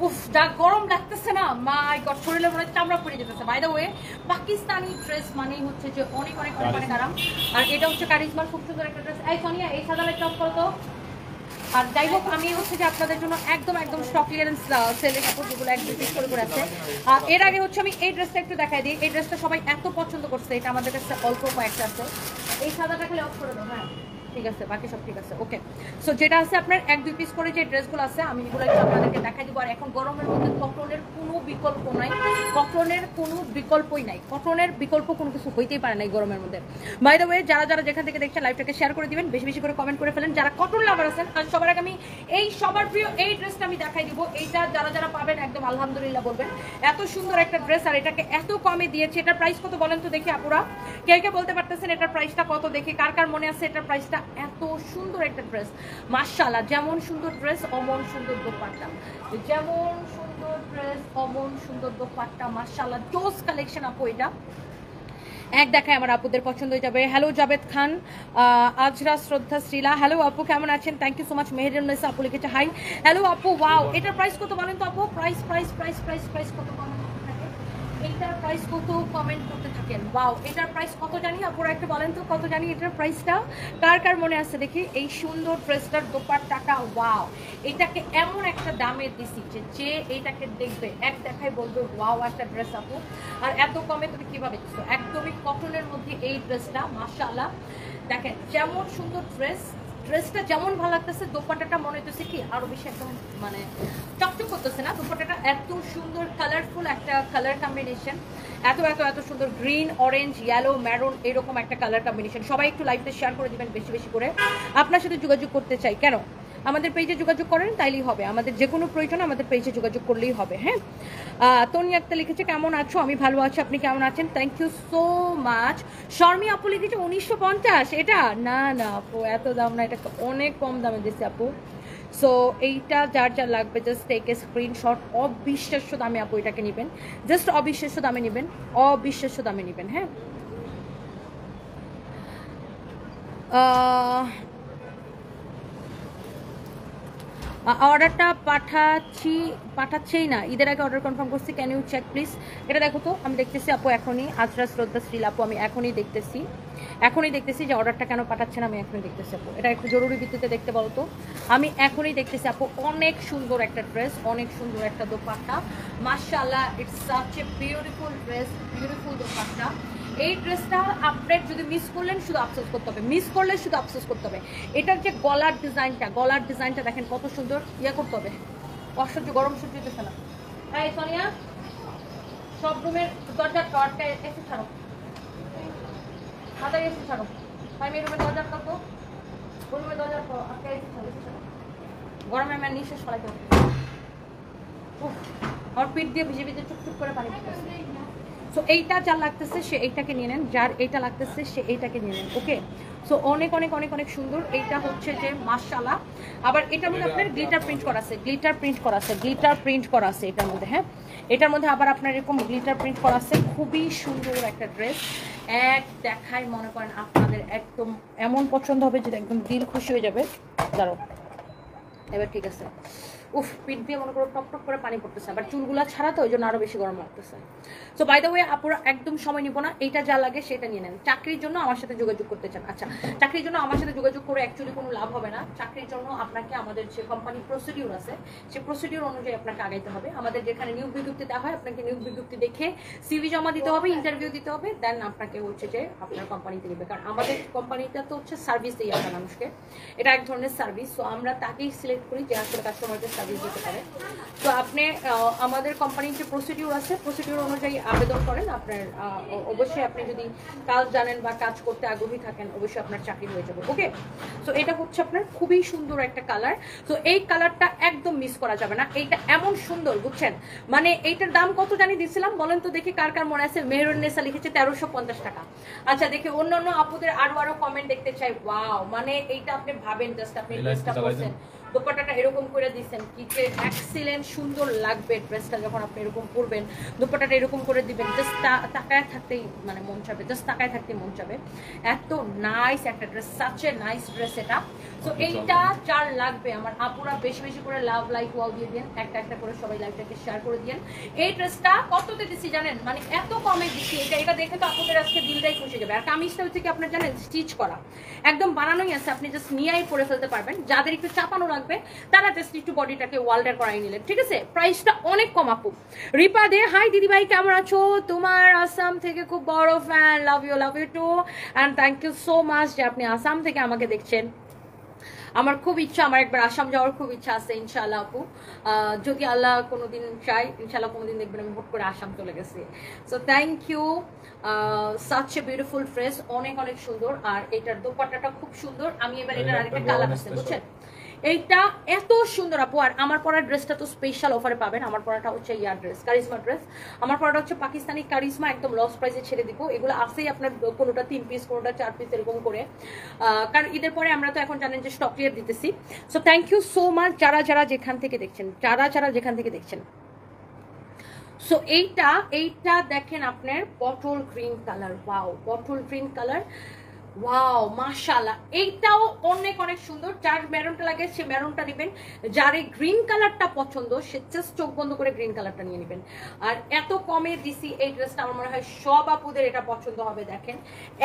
উফ যা গরম লাগতেছে না, মাই গড, শরীরে মনে চামড়া পড়ে যেতেছে। By the way, Pakistani dress মানেই হচ্ছে যে অনেক অনেক অনেক অনেক আরাম। আর এটা হচ্ছে কারিজমার খুব সুন্দর একটা ড্রেস। এই সোনিয়া, এই সাদা লাইট অফ করো তো। আর যাই হোক, আমি হচ্ছে যে আপনাদের জন্য একদম একদম স্টক ক্লিয়ারেন্স সেলের কাপড় যেগুলো একদম পিস করে আছে। আর এর আগে হচ্ছে আমি এই ড্রেসটা একটু দেখাই দিই। এই ড্রেসটা সবাই এত পছন্দ করছে, এটা আমাদের কাছে অল্প কয়েকটা আছে। এই সাদাটা খালি অফ করে দাও। হ্যাঁ ঠিক আছে, বাকি সব ঠিক আছে। ওকে, সো যেটা আছে আপনার 1-2 পিস করে যে ড্রেসগুলো আছে আমি এগুলো একটু আপনাদেরকে দেখাই দিব। আর এখন গরমের মধ্যে কটনের কোনো বিকল্প নাই, কটনের কোনো বিকল্পই নাই, কটনের বিকল্প কোনো কিছু হইতেই পারে না এই গরমের মধ্যে। বাই দ্য ওয়ে, যারা যারা যেখান থেকে দেখছেন লাইভটাকে শেয়ার করে দিবেন, বেশি বেশি করে কমেন্ট করে ফেলেন যারা কটন লাভার আছেন। আর সবার আগে আমি এই সবার প্রিয় এই ড্রেসটা আমি দেখাই দিব। এইটা যারা যারা পাবেন একদম আলহামদুলিল্লাহ বলবেন, এত সুন্দর একটা ড্রেস আর এটাকে এত কমে দিয়েছে। এটার প্রাইস কত বলেন তো দেখি আপুরা, কে কে বলতে পারতেছেন এটার প্রাইসটা কত? দেখি কার কার মনে আছে এটার প্রাইসটা। এত সুন্দর একটা ড্রেস, মাশাআল্লাহ, যেমন সুন্দর ড্রেস অমন সুন্দর দোপাট্টা, যেমন সুন্দর ড্রেস অমন সুন্দর দোপাট্টা, মাশাআল্লাহ জোস কালেকশন আপু। এটা এক দেখায় আমার আপুদের পছন্দ হয়ে যাবে। হ্যালো জাবেদ খান, আজরা শ্রদ্ধা শ্রীলা, হ্যালো আপু কেমন আছেন? Thank you so much. Meherunnesa আপু লিখেছে হাই। হ্যালো আপু, ওয়াও, এটার প্রাইস কত বলেন তো আপু? Price price price price price কত বলেন? এটার প্রাইস কত কমেন্ট করতে থাকেন। ওয়াও, এটার প্রাইস কত জানি আপুরা একটু বলেন তো, কত জানি এটার প্রাইসটা? কার কার মনে আছে দেখি। এই সুন্দর ড্রেসটার দোপাট্টাটা, ওয়াও, এটাকে এমন একটা দামে দিছি যে এইটাকে দেখবে এক দেখায় বলবে ওয়াও একটা ড্রেস আপু। আর এত কমে তুমি কিভাবে দিচ্ছ? একদমই কটনের মধ্যে এই ড্রেসটা, মাশাআল্লাহ দেখেন যেমন সুন্দর ড্রেস, ড্রেসটা যেমন ভালো লাগতেছে দোপাট্টাটা মনে হইতেছে কি আরো বেশি একদম মানে চকচক করতেছে না দোপাট্টাটা। এত সুন্দর কালারফুল একটা কালার কম্বিনেশন, এত এত এত সুন্দর গ্রিন অরেঞ্জ ইয়েলো ম্যারুন এরকম একটা কালার কম্বিনেশন। সবাই একটু লাইভটা শেয়ার করে দিবেন বেশি বেশি করে। আপনার সাথে যোগাযোগ করতে চাই, কেন আমাদের পেজে যোগাযোগ করেন তাইলেই হবে। আমাদের যে কোনো প্রয়োজন আমাদের পেজে যোগাযোগ করলেই হবে। হ্যাঁ, তনি আক্তার লিখেছে কেমন আছো? আমি ভালো আছি, আপনি কেমন আছেন? Thank you so much. Sharmi আপু লিখেছে 1950। এটা না না আপু, এত দাম না, এটা অনেক কম দামে দিচ্ছে আপু। সো এইটা যার যার লাগবে জাস্ট টেক এ স্ক্রিনশট। অবিশ্বাস্য দামে আপু এটাকে নেবেন, জাস্ট অবিশ্বাস্য দামে নেবেন, অবিশ্বাস্য দামে নেবেন। হ্যাঁ, অর্ডারটা পাঠাচ্ছেই না, ঈদের আগে অর্ডার কনফার্ম করছি, ক্যান ইউ চেক প্লিজ? এটা দেখো তো, আমি দেখতেছি আপু এখনই, আজরা শ্রদ্ধা শ্রীল আপু, আমি এখনই দেখতেছি যে অর্ডারটা কেন পাঠাচ্ছে না। আমি এখনই দেখতেছি আপু, এটা একটু জরুরি ভিত্তিতে দেখতে বলো তো। আমি এখনই দেখতেছি আপু, অনেক সুন্দর একটা ড্রেস, অনেক সুন্দর একটা দোপাট্টা, মাশাআল্লাহ, it's such a beautiful dress, beautiful dupatta. এই ড্রেসটা আপনার যদি মিস করলেন শুধু আফসোস করতে হবে, মিস করলে শুধু আফসোস করতে হবে। এটার যে গলার ডিজাইনটা দেখেন কত সুন্দর, ইয়ে করতে হবে, অসহ্য গরম সহ্য হতেছে না। এই সোনিয়া, সব রুমের দরজা আটকায় এসে ছাড়ো, মাথায় এসে ছাড়ো, ভাই মেয়ে রুমের দরজা আটকাতো, ওই রুমের দরজা আটকায় এসে ছাড়ো, গরমে আমার নিঃশ্বাস ফলাইতে হবে। আমার পিঠ দিয়ে ভিজে ভিজে চুপচুপ করে পানি পড়তেছে। সো এইটা যার লাগতেছে সে এইটাকে নিয়ে নেন, যার এইটা লাগতেছে সে এইটাকে নিয়ে নেন। ওকে, সো অনেক অনেক অনেক অনেক সুন্দর। এইটা হচ্ছে যে মাশাআল্লাহ, আবার এটার মধ্যে আপনার গ্লিটার প্রিন্ট করা আছে, এটার মধ্যে। হ্যাঁ, এটার মধ্যে আবার আপনার এরকম গ্লিটার প্রিন্ট করা আছে, খুবই সুন্দর একটা ড্রেস। এক দেখায় মনে করেন আপনাদের একদম এমন পছন্দ হবে যেটা একদম দিল খুশি হয়ে যাবে। দাঁড়াও, এবার ঠিক আছে। উফ, পিঠ দিয়ে মনে করো টপ টপ করে পানি পড়তেছে, আবার চুলগুলা ছাড়া তো ওই জন্য আরো বেশি গরম লাগতেছে। সো বাই দ্য ওয়ে আপুরা একদম সময় নিব না, এইটা যা লাগে সেটা নিয়ে নেন। চাকরির জন্য আমার সাথে যোগাযোগ করতে চান, আচ্ছা চাকরির জন্য আমার সাথে যোগাযোগ করে অ্যাকচুয়ালি কোনো লাভ হবে না। চাকরির জন্য আপনাকে আমাদের যে কোম্পানি প্রসিডিউর আছে সেই প্রসিডিউর অনুযায়ী আপনাকে আগাইতে হবে। আমাদের যেখানে নিয়োগ বিজ্ঞপ্তি দেওয়া হয়, আপনাকে নিয়োগ বিজ্ঞপ্তি দেখে সিভি জমা দিতে হবে, ইন্টারভিউ দিতে হবে, দেন আপনাকে হচ্ছে যে আপনার কোম্পানিতে নেবে। কারণ আমাদের কোম্পানিটা তো হচ্ছে সার্ভিস দিই আমরা মানুষকে, এটা এক ধরনের সার্ভিস। সো আমরা তাকেই সিলেক্ট করি যে আসলে কাস্টমারকে সার্ভিস দিতে পারে। তো আপনি আমাদের কোম্পানির যে প্রসিডিউর আছে প্রসিডিউর অনুযায়ী আবেদন করেন। আপনার অবশ্যই আপনি যদি কাজ জানেন বা কাজ করতে আগ্রহী থাকেন অবশ্যই আপনার চাকরি হয়ে যাবে। ওকে, সো এটা হচ্ছে আপনার খুবই সুন্দর একটা কালার। তো এই কালারটা একদম মিস করা যাবে না, এইটা এমন সুন্দর বুঝছেন। মানে এইটার দাম কত জানি দিছিলাম বলেন তো দেখি, কার কার মনে আছে? মেহেরুন্নেসা লিখেছে 1350 টাকা। আচ্ছা দেখি অন্যান্য আপুদের আরো কমেন্ট দেখতে চাই। ওয়াও, মানে এইটা আপনি ভাবেন জাস্ট, আপনি ড্রেসটা পরছেন দোপাট্টাটা এরকম করে দিচ্ছেন কি যে এক্সিলেন্ট সুন্দর লাগবে ড্রেসটা যখন আপনি এরকম পরবেন, দোপাট্টাটা এরকম করে দিবেন, জাস্ট তাকায় থাকতেই মানে মন চাবে, জাস্ট তাকায় থাকতে মন চাবে। এত নাইস একটা dress, such a nice dress এটা। তো এইটা যার লাগবে আমার আপুরা বেশি বেশি করে লাভ লাইক ওয়াও দিয়ে দিন, একটা একটা করে সবাই লাইভটাকে শেয়ার করে দিন। এই ড্রেসটা কততে দিচ্ছি জানেন, মানে এত কমে দিচ্ছি, এটা দেখে তো আপুদের আজকে দিলটাই খুশি যাবে। আর কামিজটা হচ্ছে কি আপনার জানেন স্টিচ করা, একদম বানানোই আছে, আপনি জাস্ট নিয়েই পরে ফেলতে পারবেন। যাদের একটু চাপানো লাগবে তারা জাস্ট একটু বডিটাকে ওয়াল্ডার করাই নিলেন, ঠিক আছে। প্রাইসটা অনেক কম আপু। রিপা দে হাই দিদি ভাই কেমন আছো, তোমার আসাম থেকে খুব বড় fan, love you too and thank you so much যে আপনি আসাম থেকে আমাকে দেখছেন। আমার খুব ইচ্ছা, আমার একবার আসাম যাওয়ার খুব ইচ্ছা আছে ইনশাআল্লাহ আপু, যদি আল্লাহ কোনোদিন চাই ইনশাআল্লাহ কোনোদিন দেখবেন আমি হুট করে আসাম চলে গেছি। So thank you, such a beautiful dress, অনেক অনেক সুন্দর। আর এটার দোপাট্টাটা খুব সুন্দর। আমি এবার এটার আরেকটা কালার আছে বুঝছেন, এইটা এত সুন্দর আপু। আর আমার পরা ড্রেসটা তো স্পেশাল অফারে পাবেন। আমার পরাটা হচ্ছে ইয়ার ড্রেস, কারিজমা ড্রেস। আমার পরাটা হচ্ছে পাকিস্তানি কারিজমা, একদম লস প্রাইসে ছেড়ে দিব। এগুলো আসেই আপনার কোনোটা 3 পিস, কোনোটা 4 পিস এরকম করে, কারণ ঈদের পরে আমরা তো এখন জানেন যে স্টক ক্লিয়ার দিতেছি। So thank you so much যারা যারা যেখান থেকে দেখছেন, যারা যারা যেখান থেকে দেখছেন। সো এইটা দেখেন আপনার bottle green colour, wow bottle green colour, wow মাশাআল্লাহ। এইটাও অনেক অনেক সুন্দর। যার মেরুনটা লাগে সে মেরুনটা নেবেন, যার এই গ্রিন কালারটা পছন্দ সে জাস্ট চোখ বন্ধ করে গ্রিন কালারটা নিয়ে নেবেন। আর এত কমে দিছি এই ড্রেসটা, আমার মনে হয় সব আপুদের এটা পছন্দ হবে। দেখেন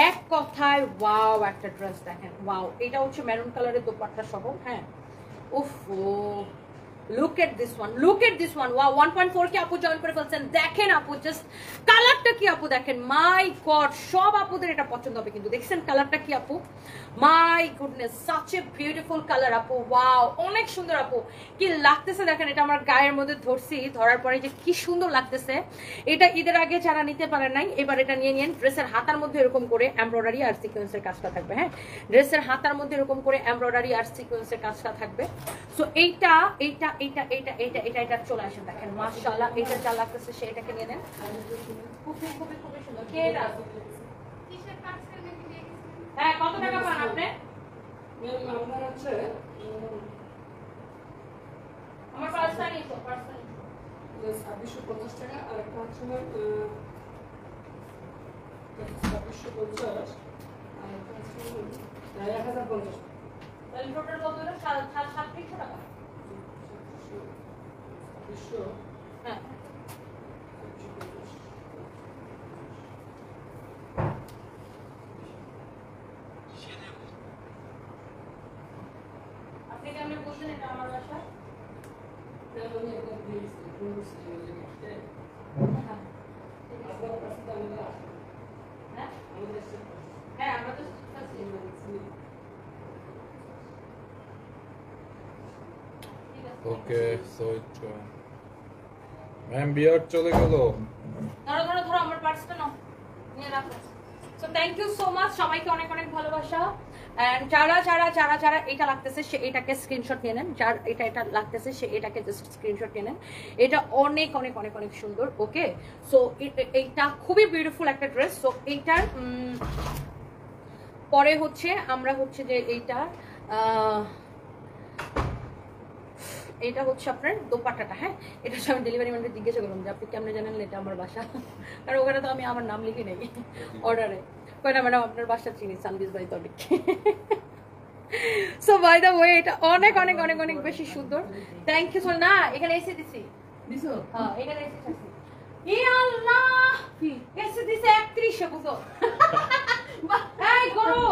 এক কথায় ওয়াও একটা ড্রেস, দেখেন ওয়াও। এটা হচ্ছে মেরুন কালারের দোপাট্টা সহ, হ্যাঁ উফ look at this one, look at this one, wow 1.4 কে আপু জয়েন করে ফেলছেন। দেখেন আপু জাস্ট কালারটা কি আপু, দেখেন মাই গড, সব আপুদের এটা পছন্দ হবে কিন্তু। দেখছেন কালারটা কি আপু, my goodness, such a beautiful colour আপু, ওয়াও অনেক সুন্দর আপু। কি লাগতেছে দেখেন, এটা আমার গায়ের মধ্যে ধরছি, ধরার পরে যে কি সুন্দর লাগতেছে। এটা ঈদের আগে যারা নিতে পারেন নাই এবার এটা নিয়ে নিন। ড্রেসের হাতার মধ্যে এরকম করে এমব্রয়ডারি আর সিকোয়েন্সের কাজটা থাকবে, হ্যাঁ ড্রেসের হাতার মধ্যে এরকম করে এমব্রয়ডারি আর সিকোয়েন্সের কাজটা থাকবে। সো এইটা এইটা এইটা এইটা এইটা এটা এটা চলে আসেন, দেখেন মাশাআল্লাহ। এইটা যা লাগতেছে সে এটাকে নিয়ে নেন, খুবই খুবই খুবই সুন্দর। কে এটা, হ্যাঁ কত টাকা পান আপনি? আপনার হচ্ছে আমার পার্সোনালি 2650 টাকা, আর একটা হচ্ছে 2650, আর একটা হচ্ছে 1050। তাহলে টোটাল কত হলো? 3700 টাকা। 2600, হ্যাঁ আপনি কেমন বলছেন এটা আমার বাসা? আমি একটা দিয়েছি আপনার কাছে তো আমি আসি, হ্যাঁ আমাদের হ্যাঁ আমরা তো আছি। ওকে সো ম্যাম বিয়ার চলে গেল। ধরো ধরো ধরো আমার পার্সটা নাও, নিয়ে রাখো। So thank you so much, সবাইকে অনেক অনেক ভালোবাসা। এন্ড যারা যারা যারা যারা এটা লাগতেছে সে এটাকে স্ক্রিনশট নিয়ে নেন, যার এটা এটা লাগতেছে সে এটাকে জাস্ট স্ক্রিনশট নিয়ে নেন। এটা অনেক অনেক অনেক অনেক সুন্দর, ওকে। সো এইটা খুবই বিউটিফুল একটা ড্রেস। সো এইটার পরে হচ্ছে আমরা হচ্ছে যে এটা হচ্ছে আপনার দোপাট্টাটা, হ্যাঁ এটা হচ্ছে আমি ডেলিভারি ম্যানকে জিজ্ঞাসা করলাম যে আপনি কেমনে জানেন এটা আমার বাসা, কারণ ওখানে তো আমি আমার নাম লিখে নেই অর্ডারে। কয়টা ম্যাডাম আপনার বাসা চিনি, সানবিজ বাই তবে। সো বাই দ্য ওয়ে এটা অনেক অনেক অনেক অনেক বেশি সুন্দর। Thank you so. না এখানে এসে দিছি, দিছো? হ্যাঁ এখানে এসে দিছি। ই আল্লাহ কি এসে দিছে 31 বুঝো। এই করো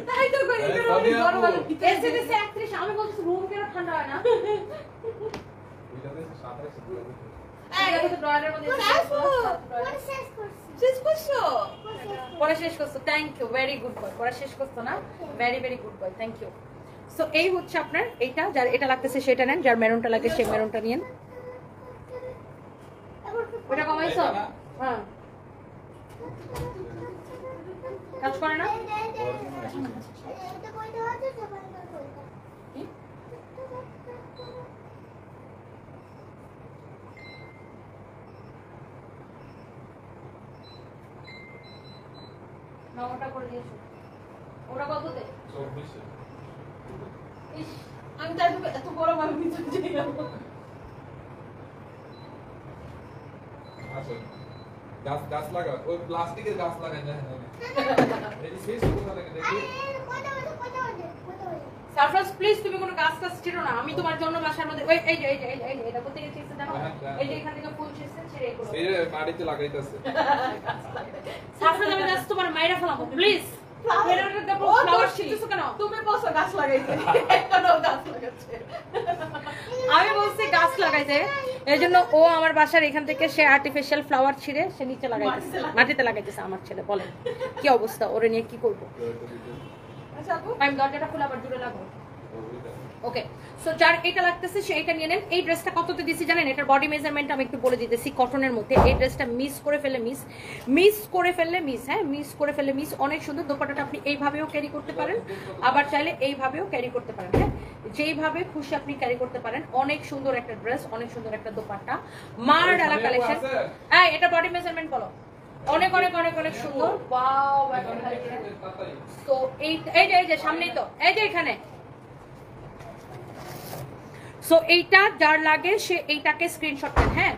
তাই তো কই করো গরম ভালো এসে দিছে 31। আমি বলছি রুম কেন ঠান্ডা হয় না? এটাতে 27 এই দেখো তো ড্রয়ারের মধ্যে শেষ করছো, পড়া শেষ করছো। Thank you, very good boy. পড়া শেষ করছো না, very very good boy, thank you. So এই হচ্ছে আপনার এইটা, যার এটা লাগতেছে সেটা নেন, যার মেরুনটা লাগে সেই মেরুনটা নিন। ওটা কমাইছো? হ্যাঁ কাজ করে না? না ওটা করে দিয়েছো, ওটা কততে? 24 ইস আমি তো এত গরম আমি ভিতরে যাই না। আচ্ছা গাছ লাগা ওই প্লাস্টিকের গাছ লাগাই না এই শেষ কথা লাগে দেখি সারফরাজ প্লিজ তুমি কোনো গাছ টাছ ছিড়ো না, আমি তোমার জন্য বাসার মধ্যে ওই এই যে এটা কোথা থেকে ছিড়ছে জানো? এই যে এখান থেকে ফুল ছিড়ছে, ছিড়ে করো। এই যে মাটিতে লাগাইতেছে সারফরাজ আমি জাস্ট তোমার মাইরা ফেলাবো প্লিজ। তুমি বলছো গাছ লাগাইতে, গাছ লাগাচ্ছে। আমি বলছি গাছ লাগাইতে, এই জন্য ও আমার বাসার এখান থেকে সে আর্টিফিশিয়াল ফ্লাওয়ার ছিঁড়ে সে নিচে লাগাইতেছে, মাটিতে লাগাইতেছে। আমার ছেলে বলেন কি অবস্থা, ওরে নিয়ে কি করবো? আমি দরজাটা খুলে আবার জুড়ে লাগবো। ওকে, সো যার এটা লাগতেছে সে এটা নিয়ে নেন। এই ড্রেসটা কততে দিছি জানেন? এটার বডি মেজারমেন্ট আমি একটু বলে দিতেছি। কটনের মধ্যে এই ড্রেসটা মিস করে ফেললে মিস অনেক সুন্দর। দোপাট্টাটা আপনি এইভাবেও ক্যারি করতে পারেন, আবার চাইলে এইভাবেও ক্যারি করতে পারেন। হ্যাঁ, যেইভাবে খুশি আপনি ক্যারি করতে পারেন। অনেক সুন্দর একটা ড্রেস, অনেক সুন্দর একটা দোপাট্টা, মার ডালা কালেকশন। হ্যাঁ, এটা বডি মেজারমেন্ট বলো। অনেক অনেক অনেক অনেক সুন্দর। ওয়াও, তো এই যে সামনেই তো, এই যে এখানে। সো এইটা যার লাগে সে এইটাকে স্ক্রিনশট নেন। হ্যাঁ,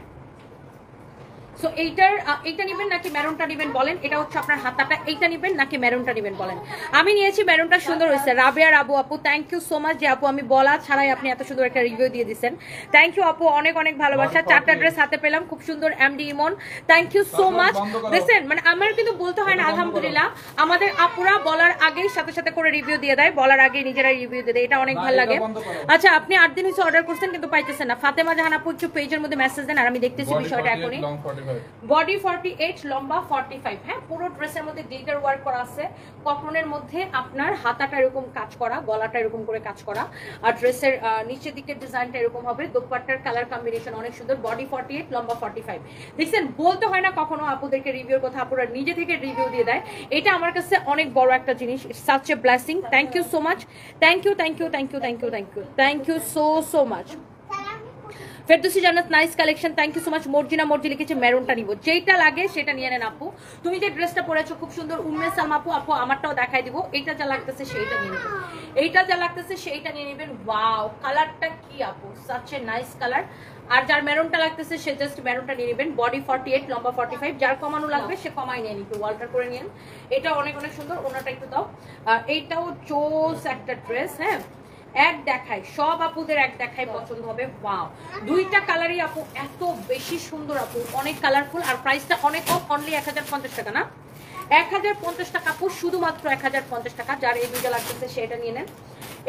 সো এইটা নেবেন নাকি মেরুনটা নেবেন বলেন? এটা হচ্ছে আপনার হাতাটা, এইটা নেবেন নাকি মেরুনটা নেবেন বলেন? আমি নিয়েছি মেরুনটা, সুন্দর হয়েছে। রাবেয়ার আপু থ্যাংক ইউ সো মাচ যে আপু আমি বলা ছাড়াই আপনি এত সুন্দর একটা রিভিউ দিয়ে দিচ্ছেন। থ্যাংক ইউ আপু, অনেক অনেক ভালোবাসা। 4টা ড্রেস হাতে পেলাম, খুব সুন্দর। MD Emon thank you so much. দেখছেন, মানে আমার কিন্তু বলতে হয় না আলহামদুলিল্লাহ, আমাদের আপুরা বলার আগেই সাথে সাথে করে রিভিউ দিয়ে দেয়, বলার আগেই নিজেরা রিভিউ দিয়ে দেয়, এটা অনেক ভালো লাগে। আচ্ছা, আপনি 8 দিন হচ্ছে অর্ডার করছেন কিন্তু পাইতেছেন না। ফাতেমা জাহান আপু একটু পেজের মধ্যে মেসেজ দেন আর আমি দেখতেছি বিষয়টা এখনই। বডি 48, লম্বা 45। হ্যাঁ, পুরো ড্রেসের মধ্যে গ্লিটার ওয়ার্ক করা আছে। কটনের মধ্যে আপনার হাতাটা এরকম কাজ করা, গলাটা এরকম করে কাজ করা, আর ড্রেসের নিচের দিকের ডিজাইনটা এরকম হবে। দোপাট্টার কালার কম্বিনেশন অনেক সুন্দর। বডি 48, লম্বা 45। দেখছেন, বলতে হয় না কখনো আপুদেরকে রিভিউর কথা, আপুরা নিজে থেকে রিভিউ দিয়ে দেয়। এটা আমার কাছে অনেক বড় একটা জিনিস, such a blessing. Thank you so much, thank you so much. Ferdousi Jannat nice collection, thank you so much. মর্জি লিখেছে মেরুনটা নিব, যেটা লাগে সেটা নিয়ে নেন আপু। তুমি যে ড্রেসটা পরেছো খুব সুন্দর। উম্মে সালমা আপু আমারটাও দেখাই দিব। এইটা যা লাগতেছে সেইটা নিয়ে নেবেন, সেইটা নিয়ে নেবেন। ওয়াও, কালারটা কি আপু, সাচ এ নাইস কালার। আর যার মেরুনটা লাগতেছে সে জাস্ট মেরুনটা নিয়ে নেবেন। বডি 48, লম্বা 45। যার কমানো লাগবে সে কমাই নিয়ে নিন, ওয়াল্টার করে নিন। এটা অনেক অনেক সুন্দর। ওনাটা একটু দাও। এইটাও জোস একটা ড্রেস। হ্যাঁ, এক দেখায় সব আপুদের এক দেখায় পছন্দ হবে। ওয়াও, 2টা কালারই আপু এত বেশি সুন্দর আপু, অনেক কালারফুল। আর প্রাইসটা অনেক কম, অনলি 1050 টাকা না, 1050 টাকা আপু, শুধুমাত্র 1050 টাকা। যার এই 2টা লাগতেছে সেটা নিয়ে নেন।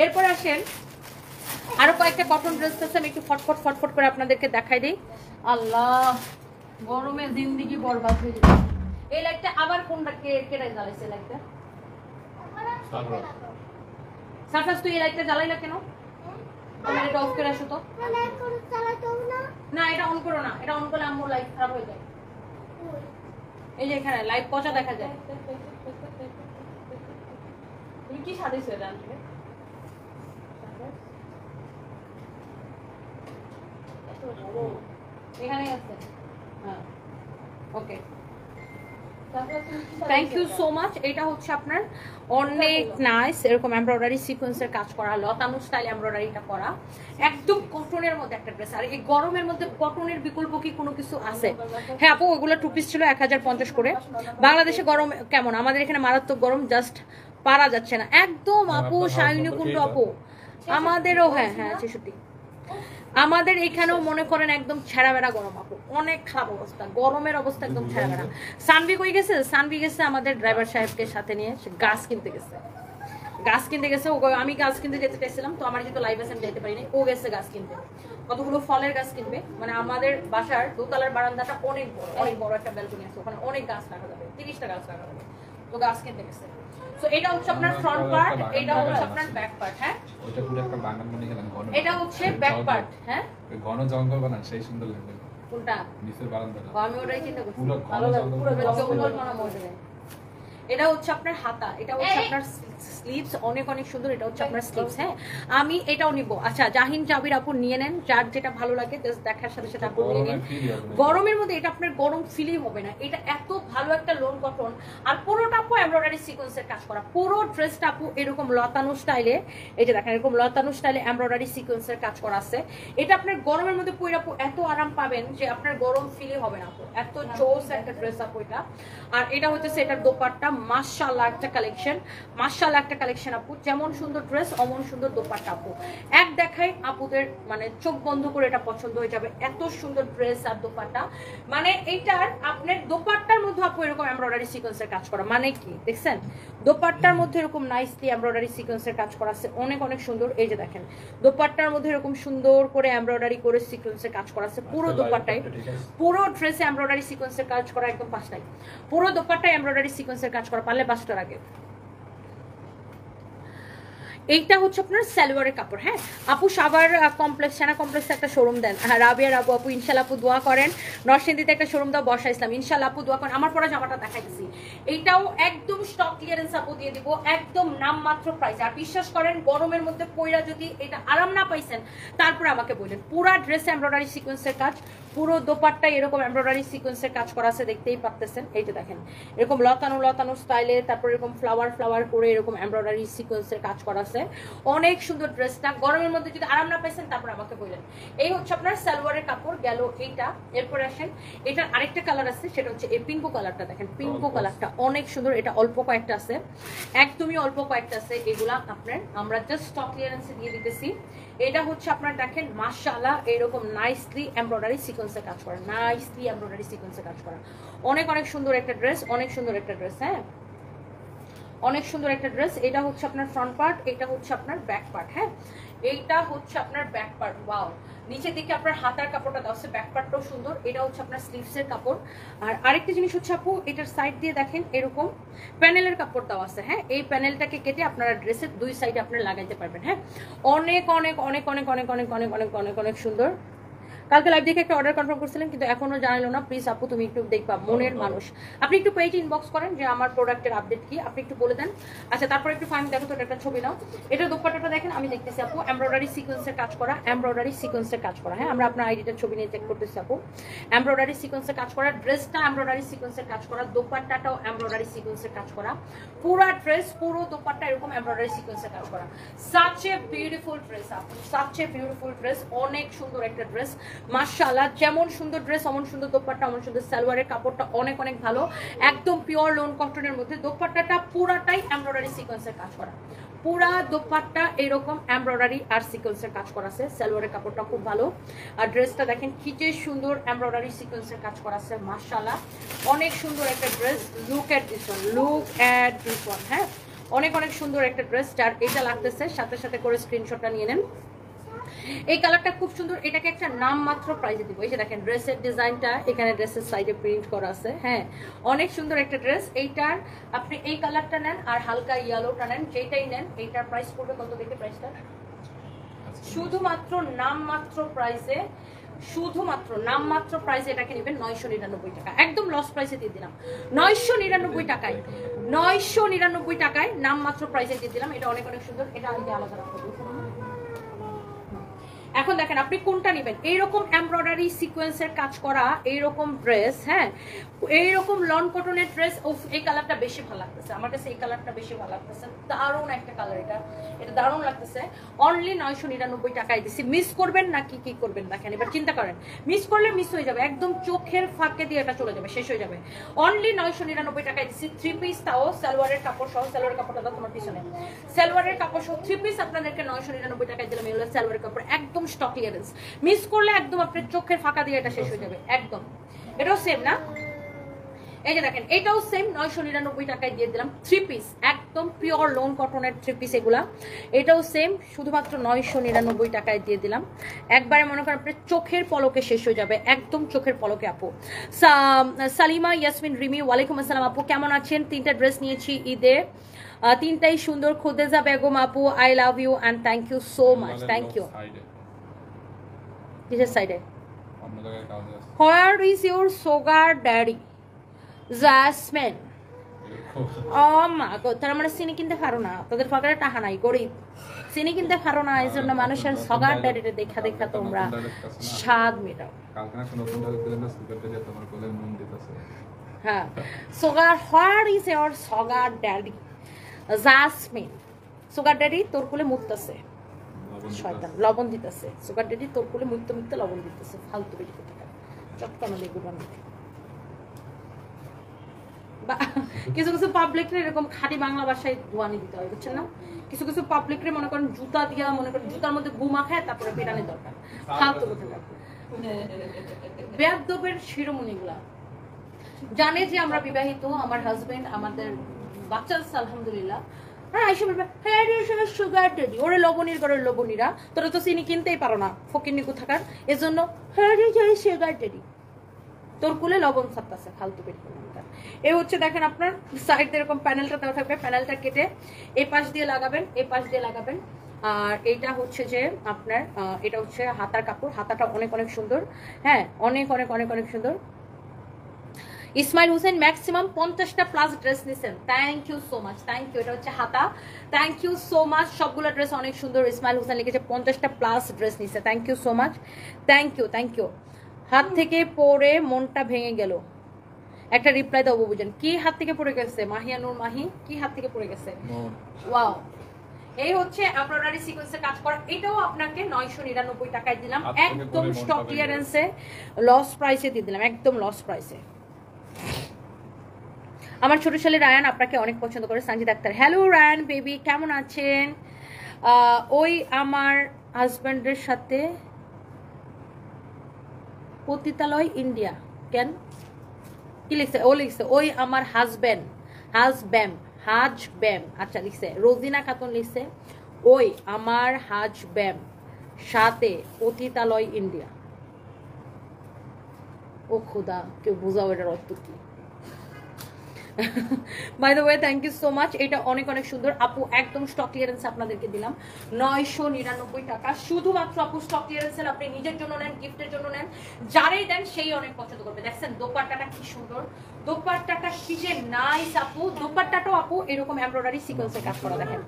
এরপরে আসেন আরো কয়েকটা কটন ড্রেস আছে, আমি একটু ফটফট করে আপনাদেরকে দেখাই দিই। আল্লাহ, গরমে জিন্দেগি বরবাদ হয়ে যাবে। এই লাইটটা আবার কোনটা কেটে জ্বালাইছে? লাইটটা সারফাস, তুই এই লাইটটা জ্বালাই না কেন? আমার এটা অফ করে আসো তো। না, এটা অন করো না, এটা অন করলে আমার লাইট খারাপ হয়ে যায়। এই যে এখানে লাইট পচা দেখা যায়। তুমি কি সাজাইছো এটা? এখানে আছে। হ্যাঁ, ওকে, থ্যাংক ইউ সো মাচ। এটা হচ্ছে আপনার অনেক নাইস, এরকম এমব্রয়ডারি সিকোয়েন্সের কাজ করা, লতানো স্টাইল এমব্রয়ডারিটা করা, একদম কটনের মধ্যে একটা ড্রেস। আর এই গরমের মধ্যে কটনের বিকল্প কি কোনো কিছু আছে? হ্যাঁ আপু, ওইগুলো 2 পিস ছিল 1050 করে। বাংলাদেশে গরম কেমন? আমাদের এখানে মারাত্মক গরম, জাস্ট পারা যাচ্ছে না একদম আপু। শাইনি কুন্ডু আপু আমাদেরও, হ্যাঁ 66। আমাদের এখানেও মনে করেন একদম ছেঁড়া বেড়া গরম আপু, অনেক খারাপ অবস্থা, গরমের অবস্থা একদম ছেঁড়া বেড়া। সানভি কই গেছে? সানভি গেছে আমাদের ড্রাইভার সাহেবকে সাথে নিয়ে, গাছ কিনতে গেছে। আমি গাছ কিনতে যেতে চাইছিলাম, তো আমার যেহেতু লাইভ আছে আমি যেতে পারিনি, ও গেছে গাছ কিনতে। কতগুলো ফলের গাছ কিনবে। মানে আমাদের বাসার দোতলার বারান্দাটা অনেক বড় একটা ব্যালকনি আছে, ওখানে অনেক গাছ রাখা যাবে, 30টা গাছ রাখা যাবে। তো গাছ কিনতে গেছে। সো এটা হচ্ছে আপনার ফ্রন্ট পার্ট, এটা হচ্ছে আপনার ব্যাক পার্ট। হ্যাঁ, এটা পুরো একটা বাগান মনে গেলাম ঘন। এটা হচ্ছে ব্যাক পার্ট। হ্যাঁ, ওই ঘন জঙ্গল বানান সেই সুন্দর লাগবে। কোনটা? নিচের বারান্দাটা। আমি ওটাই চিন্তা করছি, পুরো ভালো লাগবে, পুরো জঙ্গল জঙ্গল মনে মজা। এটা হচ্ছে আপনার হাতা, এটা হচ্ছে আপনার স্লিভস অনেক অনেক সুন্দর, এটা হচ্ছে আপনার স্লিভস। হ্যাঁ আমি এটাও নিব। আচ্ছা জাহিন জাবির আপু নিয়ে নেন, যার যেটা ভালো লাগে জাস্ট দেখার সাথে সাথে আপু নিয়ে নিন। গরমের মধ্যে এটা আপনার গরম ফিলই হবে না, এটা এত ভালো একটা লোন কটন, আর পুরোটা আপু এমব্রয়ডারি সিকোয়েন্সের কাজ করা, পুরো ড্রেসটা আপু এরকম লতানো স্টাইলে, এই যে দেখেন এরকম লতানো স্টাইলে এমব্রয়ডারি সিকোয়েন্সের কাজ করা আছে। এটা আপনার গরমের মধ্যে পরে আপু এত আরাম পাবেন যে আপনার গরম ফিলই হবে না আপু, এত জোস একটা ড্রেস আপু এটা। আর এটা হচ্ছে এটার দোপাট্টা, মাশাআল্লাহ একটা কালেকশন, মাশাআল্লাহ একটা কালেকশন আপু। যেমন সুন্দর ড্রেস অমন সুন্দর দোপাট্টা আপু, এক দেখায় আপুদের মানে চোখ বন্ধ করে এটা পছন্দ হয়ে যাবে, এত সুন্দর ড্রেস আর দোপাট্টা। মানে এইটার আপনার দোপাট্টার মধ্যে আপু এরকম এমব্রয়ডারি সিকোয়েন্সের কাজ করা, মানে কি দেখছেন দোপাট্টার মধ্যে এরকম নাইসলি এমব্রয়ডারি সিকোয়েন্সের কাজ করা আছে, অনেক অনেক সুন্দর। এই যে দেখেন দোপাট্টার মধ্যে এরকম সুন্দর করে এমব্রয়ডারি করে সিকোয়েন্সের কাজ করা আছে, পুরো দোপাট্টায়, পুরো ড্রেসে এমব্রয়ডারি সিকোয়েন্সের কাজ করা, একদম পাঁচটায় পুরো দোপাট্টায় এমব্রয়ডারি সিকোয়েন্সের কাজ করা, পারলে 5টার আগে। এইটা হচ্ছে আপনার সালোয়ারের কাপড়। হ্যাঁ আপু সাভার কমপ্লেক্স, সেনা কমপ্লেক্সে একটা শোরুম দেন। হ্যাঁ রাবিয়ার আপু, আপু ইনশাল্লাহ আপু দোয়া করেন। নরসিংদীতে একটা শোরুম দাও, বর্ষা ইসলাম, ইনশাল্লাহ আপু দোয়া করেন। আমার পরা জামাটা দেখাইছি, এইটাও একদম স্টক ক্লিয়ারেন্স আপু দিয়ে দিব, একদম নামমাত্র প্রাইস। আর বিশ্বাস করেন গরমের মধ্যে পয়রা যদি এটা আরাম না পাইছেন তারপরে আমাকে বললেন। পুরা ড্রেসে এমব্রয়ডারি সিকোয়েন্সের কাজ, পুরো দোপাট্টায় এরকম এমব্রয়ডারি সিকোয়েন্সের কাজ করা আছে, দেখতেই পাচ্ছেন। এই যে দেখেন এরকম লতানো লতানো স্টাইলে, তারপর এরকম ফ্লাওয়ার ফ্লাওয়ার করে এরকম এমব্রয়ডারি সিকোয়েন্সের কাজ করা আছে, অনেক সুন্দর ড্রেসটা। গরমের মধ্যে যদি আরাম না পাইছেন তারপর আমাকে বললেন। এই হচ্ছে আপনার সালোয়ারের কাপড় গেল এইটা। এরপর আসেন এটার আরেকটা কালার আছে, সেটা হচ্ছে এই পিঙ্কো কালারটা। দেখেন পিঙ্কো কালারটা অনেক সুন্দর, এটা অল্প কয়েকটা আছে, একদমই অল্প কয়েকটা আছে। এগুলা আপনার আমরা জাস্ট স্টক ক্লিয়ারেন্সে দিয়ে দিতেছি। এটা হচ্ছে আপনার দেখেন মাশাআল্লাহ এরকম নাইসলি এমব্রয়ডারি সিকোয়েন্সে কাজ করা, নাইসলি এমব্রয়ডারি সিকোয়েন্সে কাজ করা, অনেক অনেক সুন্দর একটা ড্রেস, অনেক সুন্দর একটা ড্রেস। হ্যাঁ অনেক সুন্দর একটা ড্রেস। এটা হচ্ছে আপনার ফ্রন্ট পার্ট, এটা হচ্ছে আপনার ব্যাক পার্ট। হ্যাঁ এইটা হচ্ছে আপনার ব্যাক পার্ট, ওয়াও নিচের দিকে আপনার হাতার কাপড়টা দেওয়া আছে, ব্যাক পার্টটাও সুন্দর। এটা হচ্ছে আপনার স্লিভসের কাপড়। আর আরেকটা জিনিস হচ্ছে আপু এটার সাইড দিয়ে দেখেন এরকম প্যানেলের কাপড় দেওয়া আছে। হ্যাঁ এই প্যানেলটাকে কেটে আপনারা ড্রেসের দুই সাইডে আপনারা লাগাইতে পারবেন। হ্যাঁ অনেক অনেক অনেক অনেক অনেক অনেক অনেক অনেক অনেক অনেক সুন্দর। কালকে লাইভ দেখে একটা অর্ডার কনফার্ম করছিলেন কিন্তু এখনো জানালো না, প্লিজ আপু তুমি একটু দেখবা, মনের মানুষ আপনি একটু পেজে ইনবক্স করেন যে আমার প্রোডাক্টের আপডেট কি, আপনি একটু বলে দেন। আচ্ছা তারপর একটু ফাইন দেখো তো একটা ছবি নাও। এটা দোপাট্টাটা দেখেন, আমি দেখতেছি আপু এমব্রয়ডারি সিকোয়েন্সের কাজ করা, এমব্রয়ডারি সিকোয়েন্সের কাজ করা। হ্যাঁ আমরা আপনার আইডিটার ছবি নিয়ে চেক করতেছি আপু, এমব্রয়ডারি সিকোয়েন্সের কাজ করা, ড্রেসটা এমব্রয়ডারি সিকোয়েন্সের কাজ করা, দোপাট্টাটাও এমব্রয়ডারি সিকোয়েন্সের কাজ করা, পুরো ড্রেস পুরো দোপাট্টা এরকম এমব্রয়ডারি সিকোয়েন্সের কাজ করা। সাচ এ বিউটিফুল ড্রেস আপু, সাচ এ বিউটিফুল ড্রেস, অনেক সুন্দর একটা ড্রেস মাশাআল্লাহ। যেমন সুন্দর ড্রেস অমন সুন্দর দোপাট্টা, অমন সুন্দর সালোয়ারের কাপড়টা অনেক অনেক ভালো, একদম পিওর লোন কটনের মধ্যে। দোপাট্টাটা পুরাটাই এমব্রয়ডারি সিকোয়েন্সের কাজ করা, পুরা দোপাট্টা এরকম এমব্রয়ডারি আর সিকোয়েন্সের কাজ করা আছে। সালোয়ারের কাপড়টা খুব ভালো। আর ড্রেসটা দেখেন কি যে সুন্দর এমব্রয়ডারি সিকোয়েন্সের কাজ করা আছে মাশাআল্লাহ, অনেক সুন্দর একটা dress. Look at this one, look at this one. হ্যাঁ অনেক অনেক সুন্দর একটা ড্রেস, যার এটা লাগতেছে সাথে সাথে করে স্ক্রিনশটটা নিয়ে নেন। এই কালারটা খুব সুন্দর, এটাকে একটা নাম মাত্র প্রাইজে দিব। এই যে দেখেন ড্রেসের ডিজাইনটা এখানে ড্রেসের সাইডে প্রিন্ট করা আছে। হ্যাঁ অনেক সুন্দর একটা ড্রেস। এইটার আপনি এই কালারটা নেন আর হালকা ইয়েলোটা নেন, যেটাই নেন এইটার প্রাইস পড়বে কত দেখে প্রাইসটা, শুধুমাত্র নামমাত্র প্রাইসে, শুধুমাত্র নামমাত্র প্রাইসে এটাকে নেবেন 999 টাকা, একদম লস প্রাইসে দিয়ে দিলাম 999 টাকায়, 999 টাকায় নামমাত্র প্রাইসে দিয়ে দিলাম। এটা অনেক অনেক সুন্দর, এটা আলাদা আলাদা রাখবো। এখন দেখেন আপনি কোনটা নেবেন, এইরকম এমব্রয়ডারি সিকোয়েন্সের কাজ করা এইরকম ড্রেস। হ্যাঁ এইরকম লন কটনের ড্রেস, এই কালারটা বেশি ভালো লাগতেছে আমার কাছে, এই কালারটা বেশি ভালো লাগতেছে, দারুণ একটা কালার, এটা দারুণ লাগতেছে। অনলি 999 টাকায় দিছি, মিস করবেন না কি কি করবেন দেখেন, এবার চিন্তা করেন, মিস করলে মিস হয়ে যাবে, একদম চোখের ফাঁকে দিয়ে এটা চলে যাবে, শেষ হয়ে যাবে। অনলি 999 টাকায় দিছি, 3 পিস, তাও সালোয়ারের কাপড় সহ। সালোয়ারের কাপড়টা দাও তোমার পিছনে, সালোয়ারের কাপড় সহ 3 পিস আপনাদেরকে 999 টাকায় দিলাম। এগুলো সালোয়ারের কাপড় একদম স্টক ক্লিয়ারেন্স, মিস করলে একদম আপনার চোখের ফাঁকা দিয়ে এটা শেষ হয়ে যাবে একদম। এটাও সেম না, এই যে দেখেন এটাও সেম 999 টাকায় দিয়ে দিলাম, 3 পিস একদম পিওর লোন কটনের 3 পিস এগুলা। এটাও সেম শুধুমাত্র 999 টাকায় দিয়ে দিলাম। একবারে মনে করেন আপনার চোখের পলকে শেষ হয়ে যাবে, একদম চোখের পলকে। আপু সালিমা ইয়াসমিন রিমি, ওয়ালাইকুম আসসালাম আপু, কেমন আছেন? 3টা ড্রেস নিয়েছি ঈদে, 3টাই সুন্দর। খুদেজা বেগম আপু, I love you and thank you so much. Thank you. কিসের সাইডে? Where is your sugar daddy? Jasmine. ও মা গো, তারা মানে চিনি কিনতে পারো না, তোদের পকেটে টাকা নাই, গরিব, চিনি কিনতে পারো না, এই জন্য মানুষের সগার ড্যাডিটা দেখা দেখা তোমরা স্বাদ মেটাও। কালকে না নতুন ডায়লগ দিলেন না, সুগার ড্যাডি তোমার কোলে নুন দিতেছে। হ্যাঁ, sugar, what is your sugar daddy? Jasmine, sugar daddy তোর কোলে মুততেছে, শয়তান লবণ দিতেছে। সুগার ড্যাডি তোর কোলে মুততে মুততে লবণ দিতেছে, ফালতু বেশি কথা চটকানো দেখবো আমি। কিছু কিছু পাবলিকরে এরকম খাঁটি বাংলা ভাষায় দোয়ানি দিতে হয়, বুঝছেন না? কিছু কিছু পাবলিকরে মনে করেন জুতা দিয়া, মনে করেন জুতার মধ্যে গুমা খায়, তারপরে পেটানোর দরকার। ফালতু কথা বেয়াদবের শিরোমণিগুলা জানে যে আমরা বিবাহিত, আমার হাজবেন্ড, আমাদের বাচ্চা আছে আলহামদুলিল্লাহ। হ্যাঁ, এসে বলবে হ্যাঁ রে সুগার ড্যাডি, ওরে লবণীর ঘরের লবণীরা, তোরা তো চিনি কিনতেই পারো না, ফকিন্নিকু থাকার, এজন্য হ্যাঁ রে সুগার ড্যাডি তোর কুলে লবণ ছাপতেছে, ফালতু পেট। এই হচ্ছে দেখেন আপনার সাইড এরকম প্যানেলটা দেওয়া থাকবে, প্যানেলটা কেটে এই পাশ দিয়ে লাগাবেন, এই পাশ দিয়ে লাগাবেন। আর এইটা হচ্ছে যে আপনার এটা হচ্ছে হাতার কাপড়, হাতাটা অনেক অনেক সুন্দর, হ্যাঁ অনেক অনেক অনেক অনেক সুন্দর। ইসমাইল হোসেন ম্যাক্সিমাম 50টা প্লাস ড্রেস নিছেন, thank you so much, thank you. এটা হচ্ছে হাতা, থ্যাংক ইউ সো মাচ। সবগুলো ড্রেস অনেক সুন্দর। ইসমাইল হোসেন লিখেছে 50টা প্লাস ড্রেস নিছে, thank you so much, thank you thank you. হাত থেকে পড়ে মনটা ভেঙে গেল, একটা রিপ্লাই দাও বুঝেন। কি হাত থেকে পড়ে গেছে? মাহিয়ানুর মাহি, কি হাত থেকে পড়ে গেছে? ওয়াও, এই হচ্ছে এমব্রয়ডারি সিকোয়েন্সের কাজ করা। এটাও আপনাকে 999 টাকায় দিলাম, একদম স্টক ক্লিয়ারেন্সে, লস প্রাইসে দিয়ে দিলাম, একদম লস প্রাইসে। আমার ছোট ছেলে রায়ান আপনাকে অনেক পছন্দ করে। সানজিদ আক্তার, হ্যালো রায়ান বেবি, কেমন আছেন? ওই আমার হাজব্যান্ডের সাথে পতিতালয় ইন্ডিয়া, কেন কি লিখছে? ও লিখছে ওই আমার হাজব্যান্ড, হাজব্যাম, আচ্ছা লিখছে রোজিনা খাতুন, লিখছে ওই আমার হাজব্যাম সাথে পতিতালয় ইন্ডিয়া। ও খোদা, কেউ বুঝাও এটার অর্থ কি? By the way thank you so much. এটা অনেক অনেক সুন্দর আপু, একদম স্টক ক্লিয়ারেন্স আপনাদেরকে দিলাম 999 টাকা, শুধুমাত্র আপু স্টক ক্লিয়ারেন্সের। আপনি নিজের জন্য নেন, গিফটের জন্য নেন, যারাই দেন সেই অনেক পছন্দ করবে। দেখছেন দোপাট্টাটা কি সুন্দর, দোপাট্টাটা কি যে নাইস আপু। দোপাট্টাটাও আপু এরকম এমব্রয়ডারি সিকোয়েন্সের কাজ করা, দেখেন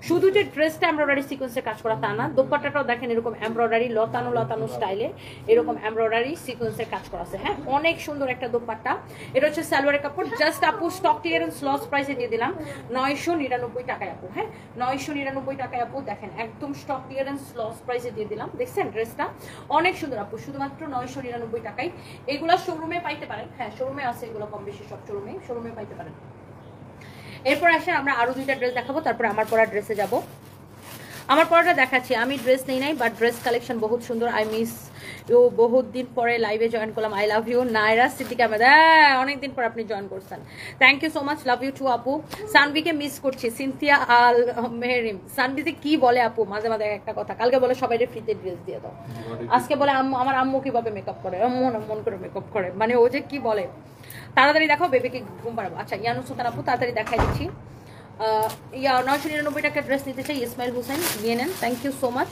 শুধু যে ড্রেসটা এমব্রয়ডারি সিকোয়েন্সের কাজ করা তা না, দোপাট্টাটাও দেখেন এরকম এমব্রয়ডারি লতানো লতানো স্টাইলে এরকম এমব্রয়ডারি সিকোয়েন্সের কাজ করা আছে। হ্যাঁ, অনেক সুন্দর একটা দোপাট্টা। এটা হচ্ছে সালোয়ারের কাপড়, জাস্ট আপু স্টক ক্লিয়ারেন্স লস প্রাইসে দিয়ে দিলাম 999 টাকায় আপু। হ্যাঁ, 999 টাকায় আপু, দেখেন একদম স্টক ক্লিয়ারেন্স লস প্রাইসে দিয়ে দিলাম। দেখছেন ড্রেসটা অনেক সুন্দর আপু, শুধুমাত্র 999 টাকায়। এগুলা শোরুমে পাইতে পারেন, হ্যাঁ শোরুমে আছে এগুলো, কম বেশি সব শোরুমে পাইতে পারেন। এরপর আসেন আমরা আরো দুইটা ড্রেস দেখাবো, তারপরে আমার পরা ড্রেসে যাব। আমার পরাটা দেখাচ্ছি, আমি ড্রেস নেই নাই, বাট ড্রেস কালেকশন বহুত সুন্দর। আই মিস ইউ, বহুত দিন পরে লাইভে জয়েন করলাম, I love you. Nayra Siddique Ahmed, অনেকদিন পর আপনি জয়েন করছেন, thank you so much, love you too আপু। সানভিকে মিস করছি, সিনথিয়া আল মেহরিম। সানভিতে কি বলে আপু মাঝে মাঝে একটা কথা, কালকে বলে সবাই ফ্রিতে ড্রেস দিয়ে দাও, আজকে বলে আম্মু, আমার আম্মু কিভাবে মেকআপ করে, মন করে মেকআপ করে, মানে ও যে কি বলে। তাড়াতাড়ি দেখো, বেবিকে ঘুম পাড়াবো। আচ্ছা ইয়ানু সুলতান আপু, তাড়াতাড়ি দেখাই দিচ্ছি। 999 টাকা ড্রেস নিতে চাই, ইসমাইল হোসেন নিয়ে নেন, thank you so much.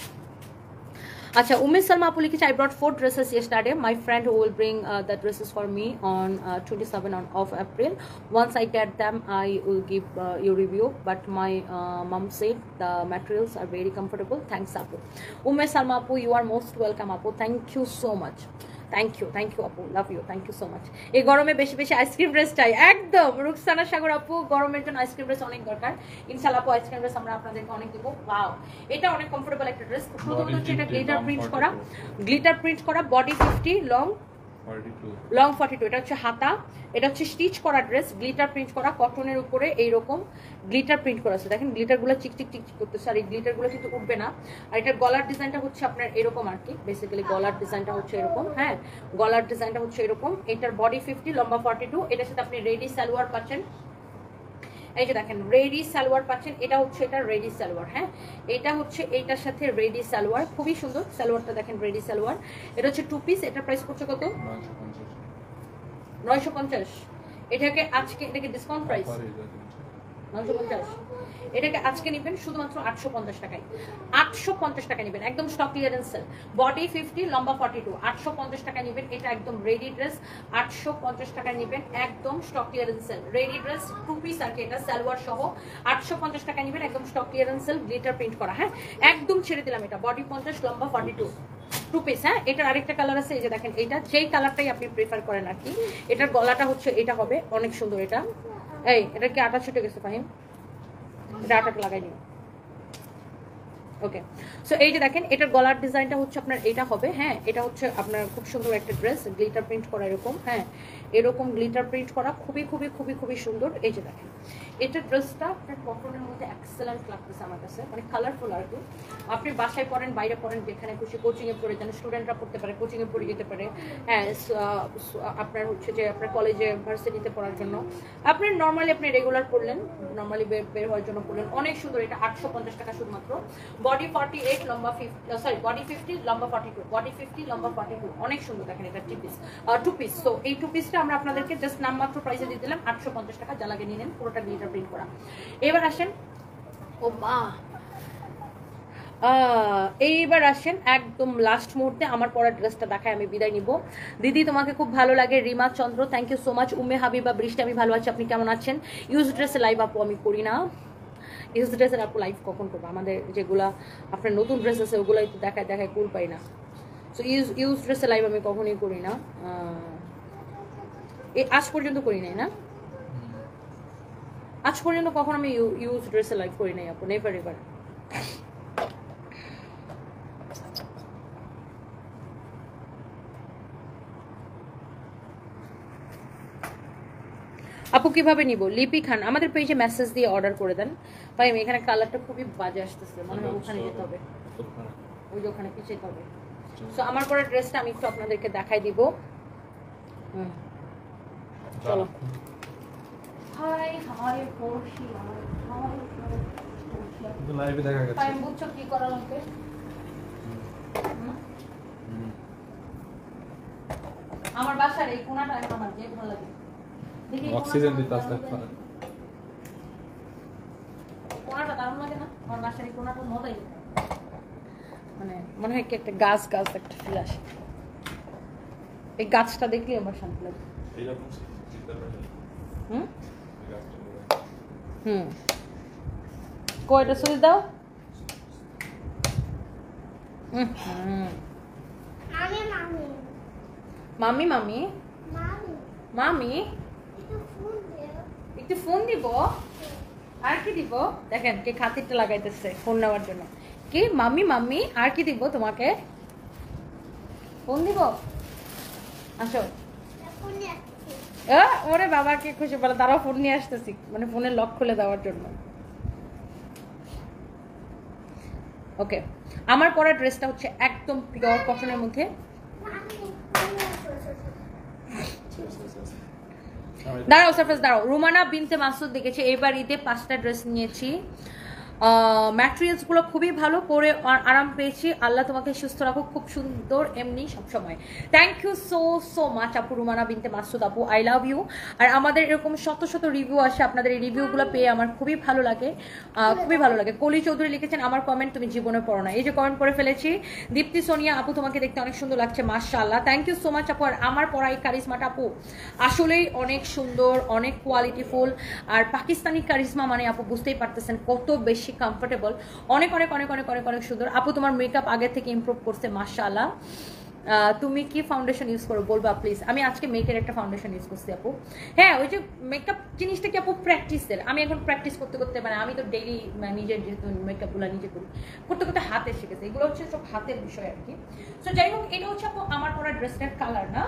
Acha, Salma Apu likhche, I brought 4 dresses yesterday. My friend who will bring the dresses for me on 27 of April. Once I get them, I will give you review. But my mom said the materials are very comfortable. Thanks, Apu. Salma Apu, you are most welcome, Apu. Thank you so much. Thank you আপু, love you, thank you so much. এই গরমে বেশি বেশি ice cream dress চাই, একদম রুকসানা সাগর আপু, গরমের জন্য আইসক্রিম ড্রেস অনেক দরকার। ইনশাআল্লাহ আপু আইসক্রিম ড্রেস আমরা আপনাদেরকে অনেক দেবো। ওয়াও, এটা অনেক কমফোর্টেবল একটা ড্রেস, প্রথমত হচ্ছে এটা গ্লিটার প্রিন্ট করা, বডি 50, লং 42। এটা হচ্ছে হাতা, এটা হচ্ছে স্টিচ করা ড্রেস, গ্লিটার প্রিন্ট করা, কটনের উপরে এইরকম গ্লিটার প্রিন্ট করা আছে। দেখেন গ্লিটারগুলো চিকচিক চিকচিক করতেছে, আর এই গ্লিটারগুলো কিন্তু উঠবে না। আর এটার গলার ডিজাইনটা হচ্ছে আপনার এরকম আর কি, বেসিক্যালি গলার ডিজাইনটা হচ্ছে এরকম। হ্যাঁ, গলার ডিজাইনটা হচ্ছে এরকম। এটার বডি 50, লম্বা 42। এটার সাথে আপনি রেডি সালোয়ার পাচ্ছেন, এই যে দেখেন রেডি সালোয়ার পাচ্ছেন। এটা হচ্ছে এটা রেডি সালোয়ার, হ্যাঁ এটা হচ্ছে এইটার সাথে রেডি সালোয়ার, খুবই সুন্দর সালোয়ারটা দেখেন, রেডি সালোয়ার। এটা হচ্ছে 2 পিস, এটার প্রাইস করছে কত? 950। এটাকে আজকে এটাকে ডিসকাউন্ট প্রাইস 950। এটাকে আজকে নেবেন শুধুমাত্র 850 টাকায়। 850 টাকা নেবেন, একদম স্টক ক্লিয়ারেন্স সেল। বডি 50, লম্বা 42, 850 টাকা নেবেন। এটা একদম রেডি ড্রেস, 850 টাকা নেবেন, একদম stock clearance sale. Ready dress 2 piece আর কি, এটা সালোয়ার সহ 850 টাকা নেবেন, একদম stock clearance sale, glitter print করা। হ্যাঁ, একদম ছেড়ে দিলাম। এটা বডি 50, লম্বা 42, 2 পিস। হ্যাঁ, এটার আরেকটা কালার আছে, এই যে দেখেন, এটা যেই কালারটাই আপনি প্রেফার করেন আর কি। এটার গলাটা হচ্ছে এটা হবে অনেক সুন্দর। এটা এটা কি আটা ছুটে গেছে ফাহিম? এটা আটাটা লাগাই নিও। ওকে, সো এই যে দেখেন, এটার গলার ডিজাইনটা হচ্ছে আপনার এটা হবে। হ্যাঁ, এটা হচ্ছে আপনার খুব সুন্দর একটা ড্রেস, গ্লিটার প্রিন্ট করা এরকম। হ্যাঁ, এরকম গ্লিটার প্রিন্ট করা, খুবই খুবই খুবই খুবই সুন্দর। এই যে দেখেন, এটা ড্রেসটা আপনার কটনের মধ্যে এক্সেলেন্ট লাগতেছে আমার কাছে, মানে কালারফুল আর কি। আপনি বাসায় পরেন, বাইরে পরেন, যেখানে খুশি, কোচিংয়ে পড়ে যান, স্টুডেন্টরা পড়তে পারে, কোচিংয়ে পড়ে যেতে পারে। হ্যাঁ, আপনার হচ্ছে যে আপনার কলেজে, ভার্সিটিতে পড়ার জন্য, আপনি নর্মালি আপনি রেগুলার পড়লেন, নর্মালি বের হওয়ার জন্য পড়লেন, অনেক সুন্দর। এটা 850 টাকা শুধুমাত্র। বডি 48, লম্বা 50, সরি বডি 50, লম্বা 42, বডি 50, লম্বা 42, অনেক সুন্দর। দেখেন, এটা 2 পিস। তো এই 2 পিসটা আমরা আপনাদেরকে জাস্ট নামমাত্র প্রাইসে দিয়ে দিলাম 850 টাকা, যা লাগে নিয়ে নেন, পুরোটা গ্লিটার প্রিন্ট করা। এবার আসেন, ও মা, এইবার আসেন একদম লাস্ট মুহূর্তে আমার পরা ড্রেসটা দেখায় আমি বিদায় নিব। দিদি তোমাকে খুব ভালো লাগে, Rima Chandra, thank you so much. Umme Habiba Brishti, আমি ভালো আছি, আপনি কেমন আছেন? ইউজ ড্রেসে লাইভ আপু আমি করি না, ইউজ ড্রেসের আপু লাইভ কখন করবো? আমাদের যেগুলা আপনার নতুন ড্রেস আছে ওগুলাই তো দেখায় দেখায় কুল পাই না। সো ইউজ ড্রেসের লাইভ আমি কখনোই করি না, আজ পর্যন্ত করি নাই। না, আজ পর্যন্ত কখন আমি ইউজ ড্রেসে লাইভ করি নাই আপু, নেভার এভার। আপু কিভাবে নিব? লিপি খান, আমাদের পেজে মেসেজ দিয়ে অর্ডার করে দেন। ভাই আমি এখানে কালারটা খুবই বাজে আসতেছে, মনে হয় ওখানে যেতে হবে, ওই যে ওখানে পিছাইতে হবে। সো আমার পরে ড্রেসটা আমি একটু আপনাদেরকে দেখাই দিব। চলো। হাই হামারে পড়শি, লাইভে দেখা গেছে। আমি বুঝছো কি করা লাগবে? আমার বাসার এই কোণাটা আমার যে ভালো লাগে, দেখি অক্সিজেন দিতে আসতে কোণাটা দারুণ লাগে না? আমার বাসার এই কোণাটা মজাই, মানে মনে হয় কি একটা গাছ গাছ একটা ফিল আসে। এই গাছটা দেখলে আমার শান্তি লাগে। কয়টা সুইচ দাও? মামি মামি মামি একটু ফোন দিব। আর কি দিব? দেখেন কে খাতিরটা লাগাইতেছে ফোন নেওয়ার জন্য। কি মাম্মি মাম্মি আর কি দিব তোমাকে? ফোন দিব? আসো। ওরে বাবাকে খুশি বলে, তারাও ফোন নিয়ে আসতেছি, মানে ফোনের লক খুলে দেওয়ার জন্য। ওকে, আমার পরা ড্রেসটা হচ্ছে একদম পিওর কটনের মধ্যে। দাঁড়াও সারফেস দাঁড়াও। রুমানা বিনতে মাসুদ দেখেছি এবার ঈদে 5টা ড্রেস নিয়েছি, ম্যাটেরিয়ালসগুলো খুবই ভালো, পরে আরাম পেয়েছি। আল্লাহ তোমাকে সুস্থ রাখুক, খুব সুন্দর এমনি সবসময়। Thank you so so much আপু রুমানা বিনতে মাসুদ আপু, আই লাভ ইউ। আর আমাদের এরকম শত শত রিভিউ আসে, আপনাদের এই রিভিউগুলো পেয়ে আমার খুবই ভালো লাগে, খুবই ভালো লাগে। কলি চৌধুরী লিখেছেন আমার কমেন্ট তুমি জীবনে পড়ো না, এই যে কমেন্ট করে ফেলেছি। দীপ্তি সোনিয়া আপু তোমাকে দেখতে অনেক সুন্দর লাগছে, মাশাআল্লাহ, থ্যাংক ইউ সো মাচ আপু। আর আমার পড়া এই কারিজমাটা আপু আসলেই অনেক সুন্দর, অনেক কোয়ালিটিফুল। আর পাকিস্তানি কারিজমা মানে আপু বুঝতেই পারতেছেন কত বেশি কমফোর্টেবল, অনেক অনেক অনেক অনেক অনেক অনেক সুন্দর। আপু তোমার মেকআপ আগের থেকে ইমপ্রুভ করছে, মাশাআল্লাহ। তুমি কি ফাউন্ডেশন ইউজ করো বলবা প্লিজ? আমি আজকে মেকের একটা ফাউন্ডেশন ইউজ করছি আপু। হ্যাঁ, ওই যে মেকআপ জিনিসটা কি আপু প্র্যাকটিসের, আমি এখন প্র্যাকটিস করতে করতে, মানে আমি তো ডেইলি নিজের যেহেতু মেকআপগুলো নিজে করি, করতে করতে হাতে শিখেছি, এগুলো হচ্ছে সব হাতের বিষয় আর কি। সো যাই হোক, এটা হচ্ছে আপু আমার পরা ড্রেসটার কালার না,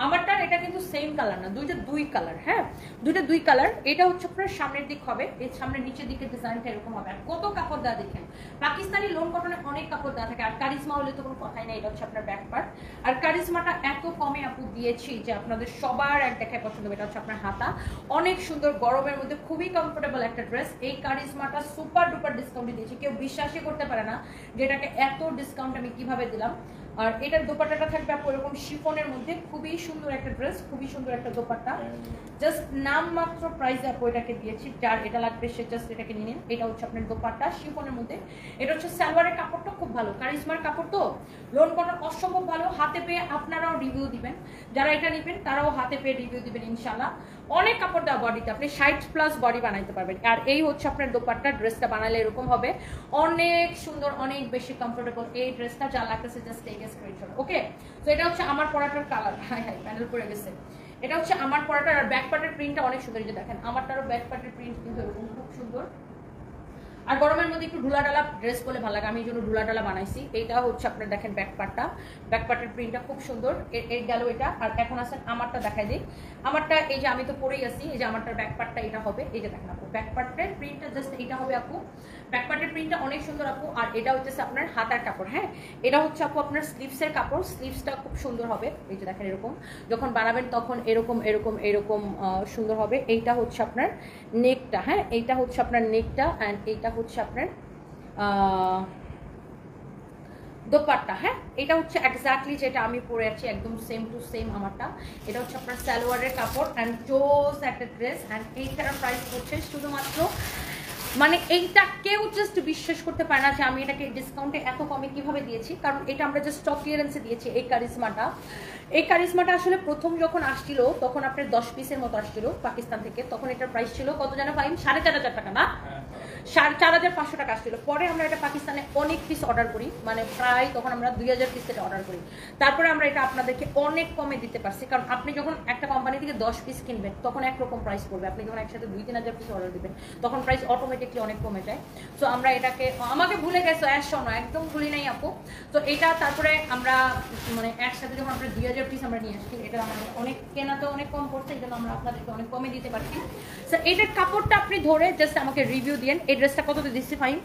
আমারটার এটা কিন্তু সেম কালার না, দুই কালার। হ্যাঁ, দুই কালার। এটা হচ্ছে আপনার সামনের দিক হবে, এই সামনের নিচের দিকে ডিজাইনটা এরকম হবে। আর কত কাপড় দেওয়া দেখেন, পাকিস্তানি লোন কটনে অনেক কাপড় দেওয়া থাকে। আর কারিজমা হলে তো কোনো কথাই নেই, এটা হচ্ছে আপনার ব্যাক পার্ট। আর কারিজমাটা এত কমে আপু দিয়েছি যে আপনাদের সবার এক দেখায় পছন্দ হবে। এটা হচ্ছে আপনার হাতা, অনেক সুন্দর, গরমের মধ্যে খুবই কমফোর্টেবল একটা ড্রেস। এই কারিজমাটা সুপার ডুপার ডিসকাউন্টে দিয়েছি, কেউ বিশ্বাসই করতে পারে না যে এটাকে এত ডিসকাউন্ট আমি কিভাবে দিলাম। আর এটার দোপাট্টাটা থাকবে আপু এরকম শিফনের মধ্যে, খুবই সুন্দর একটা ড্রেস, খুবই সুন্দর একটা দোপাট্টা। জাস্ট নাম মাত্র প্রাইসে আপু এটাকে দিয়েছি, যার এটা লাগবে সে জাস্ট এটাকে নিয়ে নিন। এটা হচ্ছে আপনার দোপাট্টা শিফনের মধ্যে। এটা হচ্ছে সালোয়ারের কাপড়টা খুব ভালো, কারিজমার কাপড় তো, লোন করার অসম্ভব ভালো। হাতে পেয়ে আপনারাও রিভিউ দিবেন, যারা এটা নেবেন তারাও হাতে পেয়ে রিভিউ দিবেন ইনশাল্লাহ। অনেক কাপড় দেওয়া বডিতে, আপনি 60+ বডি বানাইতে পারবেন। আর এই হচ্ছে আপনার দোপাট্টা, ড্রেসটা বানালে এরকম হবে, অনেক সুন্দর, অনেক বেশি কমফোর্টেবল এই ড্রেসটা। যা লাগতেছে জাস্ট টেক এ স্ক্রিনশট, ওকে? তো এটা হচ্ছে আমার পরাটার কালার, হাই হাই প্যানেল পরে গেছে। এটা হচ্ছে আমার পরাটার, আর ব্যাক পার্টের প্রিন্টটা অনেক সুন্দর, এই যে দেখেন আমারটারও ব্যাক পার্টের প্রিন্ট কিন্তু এরকম খুব সুন্দর। আর গরমের মধ্যে একটু ঢুলাঢালা ড্রেস বলে ভালো লাগে, আমি এই জন্য ঢুলাঢালা বানাইছি। এইটা হচ্ছে আপনার দেখেন ব্যাক পার্টটা, ব্যাক পার্টের প্রিন্টটা খুব সুন্দর। এই গেল এটা। আর এখন আসেন আমারটা দেখাই দিই। আমারটা এই যে আমি তো পরেই আছি, এই যে আমারটার ব্যাক পার্টটা এটা হবে, এই যে দেখেন আপু ব্যাক পার্টের প্রিন্টটা জাস্ট এটা হবে আপু। ব্যাক পার্টের প্রিন্টটা অনেক সুন্দর আপু। আর এটা হচ্ছে আপনার হাতার কাপড়, হ্যাঁ এটা হচ্ছে আপু আপনার স্লিভসের কাপড়, স্লিভসটা খুব সুন্দর হবে। এই যে দেখেন এরকম যখন বানাবেন তখন এরকম এরকম এরকম সুন্দর হবে। এইটা হচ্ছে আপনার নেকটা, হ্যাঁ এইটা হচ্ছে আপনার নেকটা, অ্যান্ড এইটা হচ্ছে আপনার দোপাট্টা, হ্যাঁ এটা হচ্ছে এক্স্যাক্টলি যেটা আমি পরে আছি, একদম সেম টু সেম আমারটা। এটা হচ্ছে আপনার সালোয়ারের কাপড় অ্যান্ড জোস একটা ড্রেস। অ্যান্ড এইটার প্রাইস হচ্ছে শুধুমাত্র, মানে এইটা কেউ জাস্ট বিশ্বাস করতে পারে না যে আমি এটাকে ডিসকাউন্টে এত কমে কিভাবে দিয়েছি, কারণ এটা আমরা জাস্ট স্টক ক্লিয়ারেন্সে দিয়েছি। এই কারিজমাটা, এই কারিজমাটা আসলে প্রথম যখন আসছিল তখন আপনার 10 পিসের মতো আসছিল পাকিস্তান থেকে, তখন এটার প্রাইস ছিল কত জানা পাইন, 4500 টাকা না, 4500 টাকা আসছিল। পরে আমরা এটা পাকিস্তানে অনেক পিস অর্ডার করি, মানে প্রায় তখন আমরা 2000 পিস এটা অর্ডার করি। তারপরে আমরা এটা আপনাদেরকে অনেক কমে দিতে পারছি, কারণ আপনি যখন একটা কোম্পানি থেকে 10 পিস কিনবেন তখন একরকম প্রাইস পড়বে, আপনি যখন একসাথে 2-3000 পিস অর্ডার দিবেন তখন প্রাইস অটোমেটিকলি অনেক কমে যায়। সো আমরা এটাকে, আমাকে ভুলে গেছো শোনো, একদম ভুলি নাই আপু। তো এটা তারপরে আমরা মানে একসাথে যখন আমরা 2000 পিস আমরা নিয়ে আসছি, এটা আমাদের অনেক কেনাতে অনেক কম পড়ছে, এই জন্য আমরা আপনাদেরকে অনেক কমে দিতে পারছি। স্যার এটার কাপড়টা আপনি ধরে জাস্ট আমাকে রিভিউ দিন। এই ড্রেসটা কততে দিচ্ছি ফাইন?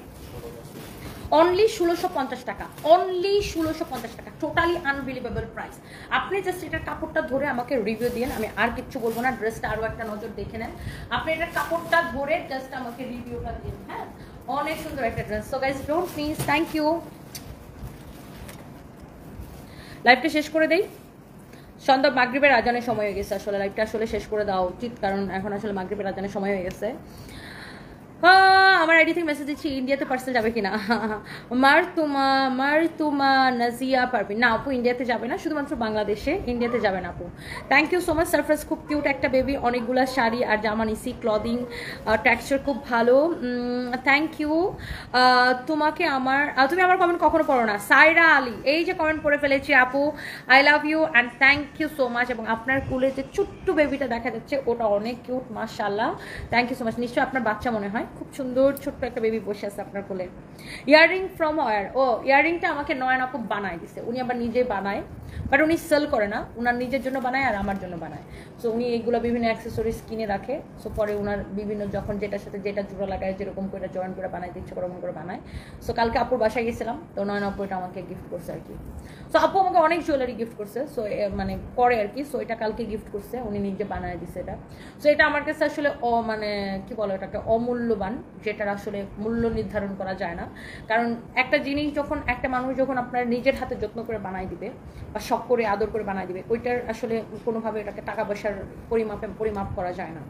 অনলি 1650 টাকা, অনলি 1650 টাকা, টোটালি আনবিলিভেবল প্রাইস। আপনি জাস্ট এটার কাপড়টা ধরে আমাকে রিভিউ দিন, আমি আর কিচ্ছু বলবো না। ড্রেসটা আরও একটা নজর দেখে নেন, আপনি এটার কাপড়টা ধরে জাস্ট আমাকে রিভিউটা দিন, হ্যাঁ অনেক সুন্দর একটা dress. So guys don't miss, thank you. লাইভটা শেষ করে দেই, সন্ধ্যা মাগরিবের আজানের সময় হয়ে গেছে, আসলে লাইভটা আসলে শেষ করে দেওয়া উচিত, কারণ এখন আসলে মাগরিবের আজানের সময় হয়ে গেছে। আমার আইডি থেকে মেসেজ দিচ্ছি ইন্ডিয়াতে পার্সেল যাবে কিনা। মারতুমা নাজিয়া পারবি না আপু, ইন্ডিয়াতে যাবে না, শুধুমাত্র বাংলাদেশে, ইন্ডিয়াতে যাবে না আপু। Thank you so much Sarfraz, খুব কিউট একটা বেবি, অনেকগুলো শাড়ি আর জামা নিছি, ক্লদিং টেক্সচার খুব ভালো, থ্যাংক ইউ। তোমাকে আমার, তুমি আমার কমেন্ট কখনো পড়ো না, সাইরা আলী এই যে কমেন্ট পড়ে ফেলেছি আপু, I love you and thank you so much. এবং আপনার কুলে যে ছোট্ট বেবিটা দেখা যাচ্ছে ওটা অনেক কিউট, মাশাআল্লাহ, থ্যাংক ইউ সো মাচ। নিশ্চয়ই আপনার বাচ্চা মনে হয়, খুব সুন্দর ছোট্ট একটা বেবি বসে আছে আপনার কোলে। Earring from where? ও ইয়াররিংটা আমাকে নয়ন আপু বানায় দিছে, উনি আবার নিজে বানায়, বাট উনি সেল করে না, উনার নিজের জন্য বানায় আর আমার জন্য বানায়। সো উনি এইগুলো বিভিন্ন অ্যাক্সেসরিজ কিনে রাখে, সো পরে উনার বিভিন্ন যখন যেটার সাথে যেটা জোড়া লাগায় যেরকম করে জয়েন করে বানায় দিচ্ছে, ওরকম করে বানায়। সো কালকে আপুর বাসায় গেছিলাম, তো নয়ন আপু এটা আমাকে গিফট করছে আর কি। সো আপু আমাকে অনেক জুয়েলারি গিফট করছে, সো মানে করে আর কি। সো এটা কালকে গিফট করছে, উনি নিজে বানায় দিচ্ছে এটা। সো এটা আমার কাছে আসলে মানে কি বলো, এটাকে অমূল্যবান, যেটার আসলে মূল্য নির্ধারণ করা যায় না। কারণ একটা জিনিস যখন একটা মানুষ যখন আপনার নিজের হাতে যত্ন করে বানাই দিবে বা শখ করে আদর করে বানাই দিবে, ওইটার আসলে কোনোভাবে এটাকে টাকা পয়সার পরিমাপ করা যায় না।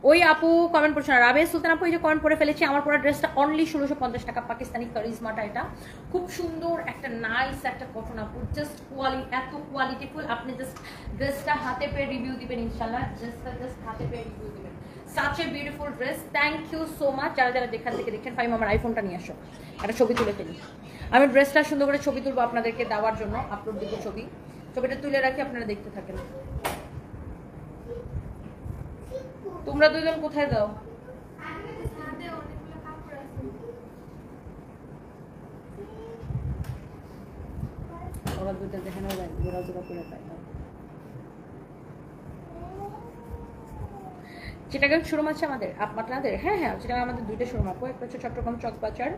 ওই আপু কমেন্ট করছে না, রাবেয়া সুলতান আপু এই যে কমেন্ট পরে ফেলেছি, আমার পরা ড্রেসটা অনলি 1650 টাকা, পাকিস্তানি কারিজমাটা, এটা খুব সুন্দর একটা নাইস একটা কটন আপু, জাস্ট এত কোয়ালিটিফুল। আপনি জাস্ট ড্রেসটা হাতে পেয়ে রিভিউ দিবেন ইনশাল্লাহ, ড্রেসটা জাস্ট হাতে পেয়ে রিভিউ দিবেন। such a beautiful dress, thank you so much। যারা যারা যেখান থেকে দেখছেন, ফাইম আমার আইফোনটা নিয়ে আসো, একটা ছবি তুলে ফেলি। আমি ড্রেসটা সুন্দর করে ছবি তুলবো আপনাদেরকে দেওয়ার জন্য, আপলোড দিব ছবি, ছবিটা তুলে রাখি, আপনারা দেখতে থাকেন। তোমরা দুজন কোথায় যাও? ওরা দুটো যেখানে জোড়া জোড়া করে পাই। চিটাগাং শোরুম আছে আমাদের, আপনাদের? হ্যাঁ হ্যাঁ, চিটাগাং আমাদের দুইটা শোরুম আপু, একটা হচ্ছে চট্টগ্রাম চকবাজার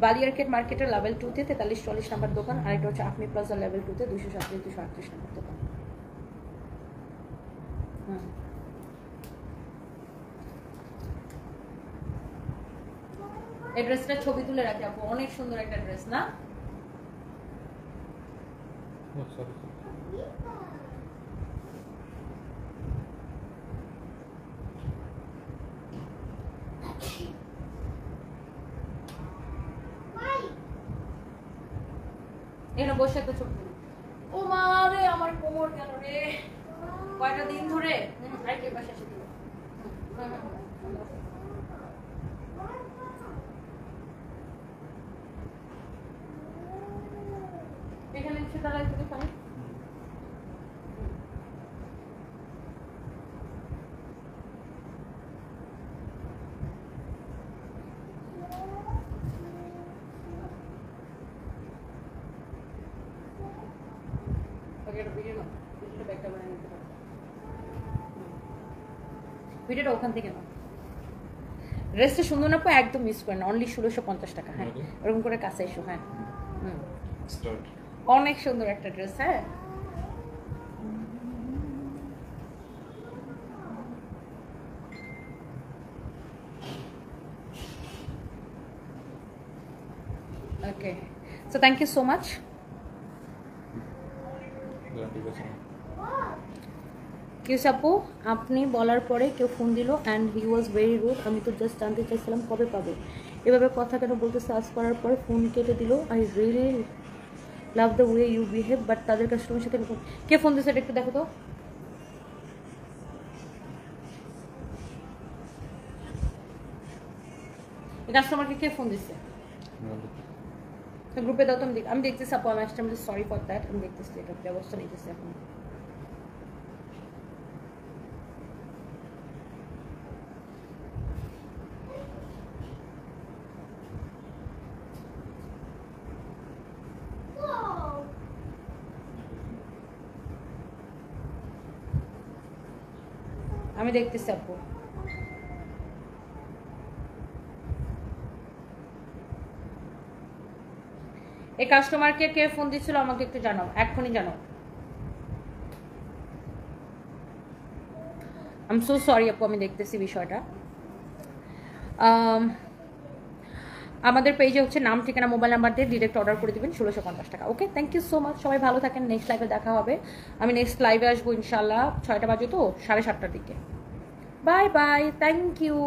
বালিয়ারকেট মার্কেটের লেভেল 2-তে 43-44 নাম্বার দোকান, আর একটা হচ্ছে আপনি প্লাজা লেভেল 2-তে 237-238 নাম্বার দোকান। এই ড্রেসটা ছবি তুলে রাখি আপু, অনেক সুন্দর একটা ড্রেস না? sorry. এখানে বসে একটা ছবি তুলি। ও মা রে, আমার কোমর গেল রে, কয়টা দিন ধরে। আরেকটা পাশে এসে দিল। এখানে এসে দাঁড়াই তুমি পানি। ভিডিওটা ওখান থেকে নাও। ড্রেসটা সুন্দর না, একদম মিস করেন, অনলি 1650 টাকা। হ্যাঁ, এরকম করে কাছে এসো। হ্যাঁ, Start. অনেক সুন্দর একটা ড্রেস। হ্যাঁ, okay, so thank you so much. ঠিক আছে। কিউস আপু, আপনি বলার পরে কেউ ফোন দিল and he was very rude. আমি তো জাস্ট জানতে চাইছিলাম কবে পাবে। এভাবে কথা কেন বলতেছে? আজ করার পরে ফোন কেটে দিল। I really love the way you behave, but তাদের কাস্টমার সাথে এরকম। কে ফোন দিচ্ছে এটা একটু দেখো তো। এই কাস্টমারকে কে ফোন দিচ্ছে? গ্রুপে দাও তো, আমি দেখতেছি আপু। আমি আসলে সরি ফর দ্যাট। আমি দেখতেছি, এটা ব্যবস্থা নিতেছি এখন। আমি দেখতেছি আপু। এই কাস্টমারকে কে ফোন দিচ্ছিল আমাকে একটু জানাও, এক্ষুনি জানাও। আই এম সো সরি আপু, আমি দেখতেছি বিষয়টা। আমাদের পেজে হচ্ছে নাম, ঠিকানা, মোবাইল নাম্বার দিয়ে ডিরেক্ট অর্ডার করে দিবেন 1650 টাকা। ওকে, থ্যাংক ইউ সো মাচ। সবাই ভালো থাকেন। নেক্সট লাইভে দেখা হবে। আমি নেক্সট লাইভে আসবো ইনশাল্লাহ 6টা বাজে, তো 7:30টার দিকে। Bye bye, thank you.